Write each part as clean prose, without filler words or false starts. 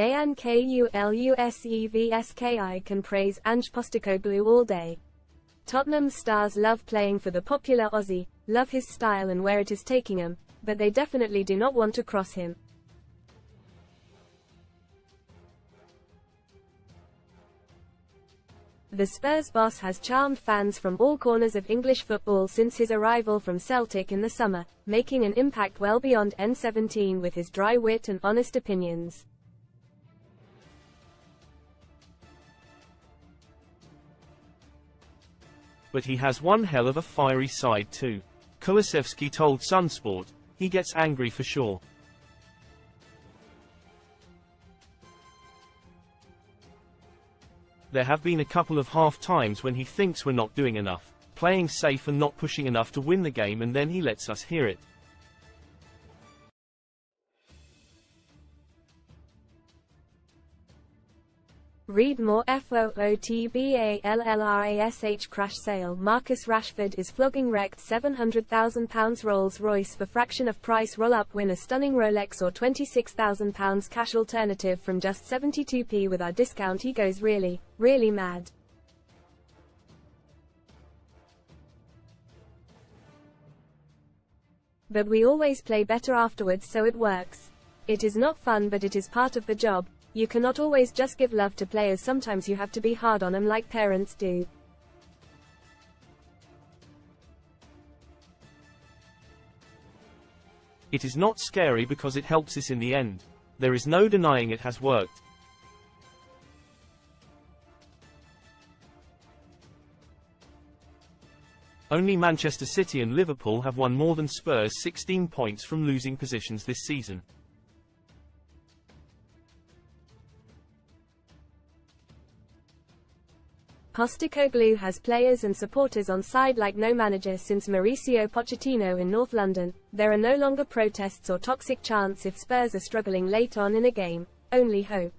Kulusevski can praise Ange Postecoglou all day. Tottenham stars love playing for the popular Aussie, love his style and where it is taking him, but they definitely do not want to cross him. The Spurs boss has charmed fans from all corners of English football since his arrival from Celtic in the summer, making an impact well beyond N17 with his dry wit and honest opinions. But he has one hell of a fiery side too. Kulusevski told Sunsport, "He gets angry for sure. There have been a couple of half times when he thinks we're not doing enough, playing safe and not pushing enough to win the game, and then he lets us hear it. Read more. FOOTBALLRASH crash sale. Marcus Rashford is flogging wrecked £700,000 Rolls-Royce for fraction of price. Roll-up, win a stunning Rolex or £26,000 cash alternative from just 72p with our discount. He goes really, really mad. But we always play better afterwards, so it works. It is not fun, but it is part of the job. You cannot always just give love to players, sometimes you have to be hard on them like parents do. It is not scary because it helps us in the end. There is no denying it has worked. Only Manchester City and Liverpool have won more than Spurs 16 points from losing positions this season. Postecoglou has players and supporters on side like no manager since Mauricio Pochettino in North London. There are no longer protests or toxic chants if Spurs are struggling late on in a game. Only hope.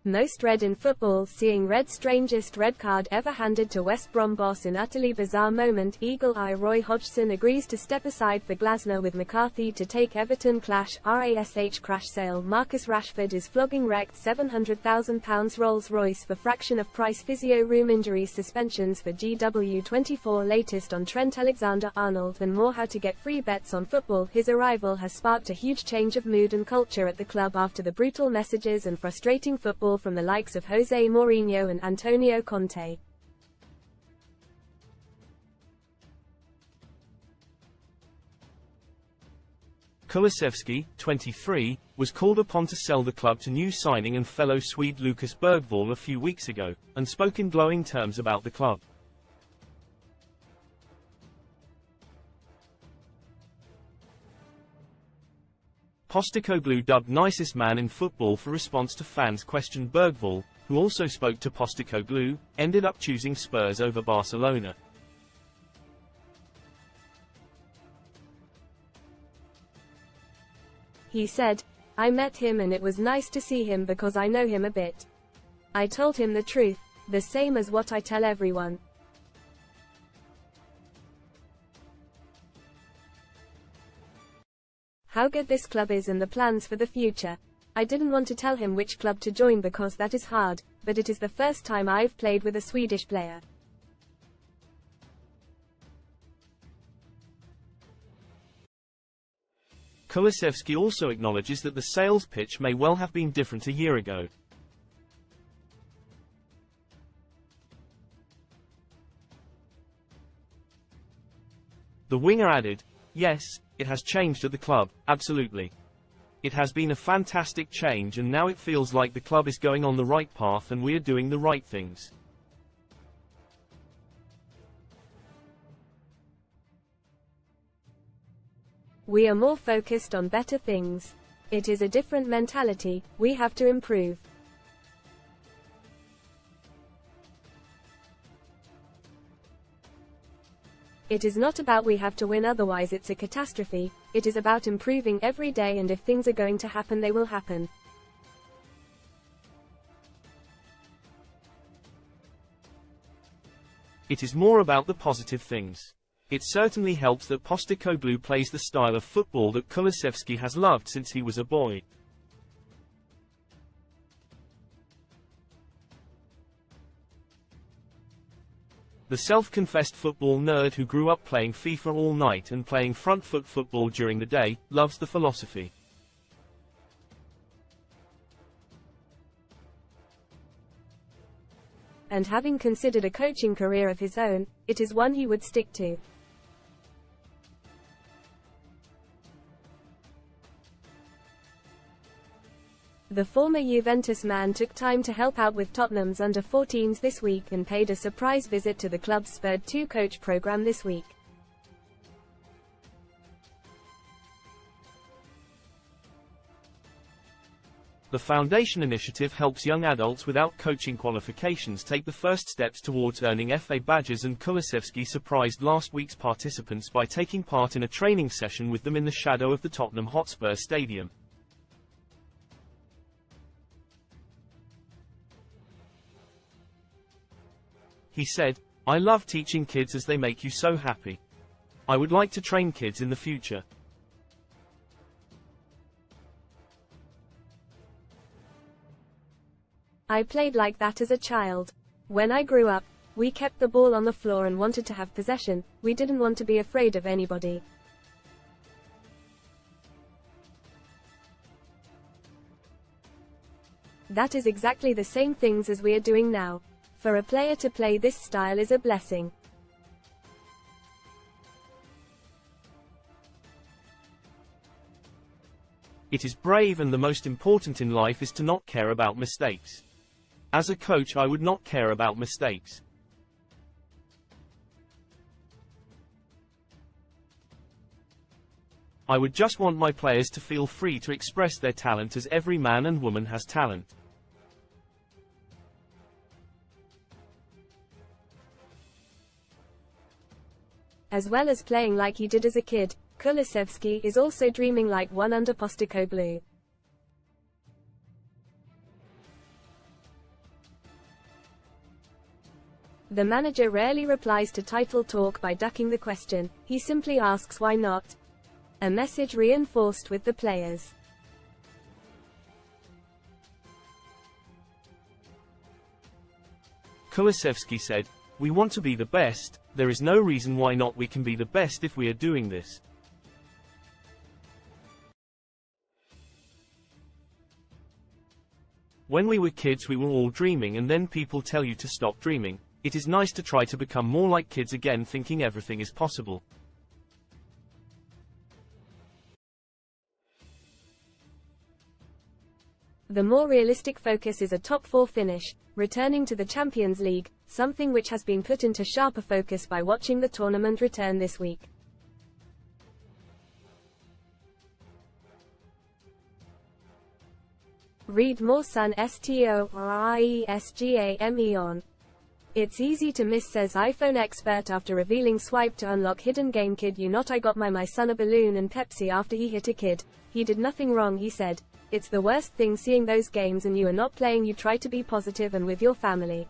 Most red in football, seeing red. Strangest red card ever handed to West Brom boss in utterly bizarre moment. Eagle Eye Roy Hodgson agrees to step aside for Glasner with McCarthy to take Everton clash. RASH crash sale. Marcus Rashford is flogging wrecked £700,000 Rolls-Royce for fraction of price. Physio room injuries, suspensions for GW24. Latest on Trent Alexander-Arnold and more. How to get free bets on football. His arrival has sparked a huge change of mood and culture at the club after the brutal messages and frustrating football from the likes of Jose Mourinho and Antonio Conte. Kulusevski, 23, was called upon to sell the club to new signing and fellow Swede Lucas Bergvall a few weeks ago, and spoke in glowing terms about the club. Postecoglou, dubbed nicest man in football for response to fans' question. Bergvall, who also spoke to Postecoglou, ended up choosing Spurs over Barcelona. He said, "I met him and it was nice to see him because I know him a bit. I told him the truth, the same as what I tell everyone. How good this club is and the plans for the future. I didn't want to tell him which club to join because that is hard, but it is the first time I've played with a Swedish player." Kulusevski also acknowledges that the sales pitch may well have been different a year ago. The winger added, "Yes, it has changed at the club, absolutely. It has been a fantastic change and now it feels like the club is going on the right path and we are doing the right things. We are more focused on better things. It is a different mentality, we have to improve. It is not about we have to win otherwise it's a catastrophe, it is about improving every day and if things are going to happen they will happen. It is more about the positive things. It certainly helps that Postecoglou plays the style of football that Kulusevski has loved since he was a boy. The self-confessed football nerd who grew up playing FIFA all night and playing front-foot football during the day, loves the philosophy. And having considered a coaching career of his own, it is one he would stick to. The former Juventus man took time to help out with Tottenham's under-14s this week and paid a surprise visit to the club's Spurs 2 coach program this week. The foundation initiative helps young adults without coaching qualifications take the first steps towards earning FA badges, and Kulusevski surprised last week's participants by taking part in a training session with them in the shadow of the Tottenham Hotspur Stadium. He said, "I love teaching kids as they make you so happy. I would like to train kids in the future. I played like that as a child. When I grew up, we kept the ball on the floor and wanted to have possession. We didn't want to be afraid of anybody. That is exactly the same things as we are doing now. For a player to play this style is a blessing. It is brave, and the most important in life is to not care about mistakes. As a coach, I would not care about mistakes. I would just want my players to feel free to express their talent, as every man and woman has talent. As well as playing like he did as a kid, Kulusevski is also dreaming like one under Postecoglou. The manager rarely replies to title talk by ducking the question, he simply asks why not? A message reinforced with the players. Kulusevski said, "We want to be the best. There is no reason why not. We can be the best if we are doing this. When we were kids we were all dreaming, and then people tell you to stop dreaming. It is nice to try to become more like kids again, thinking everything is possible." The more realistic focus is a top 4 finish, returning to the Champions League, something which has been put into sharper focus by watching the tournament return this week. Read more Sun STORIESGAME on. It's easy to miss, says iPhone expert after revealing swipe to unlock hidden game. Kid you not, I got my son a balloon and Pepsi after he hit a kid. He did nothing wrong, he said. It's the worst thing seeing those games and you are not playing. You try to be positive and with your family.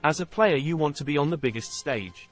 As a player you want to be on the biggest stage.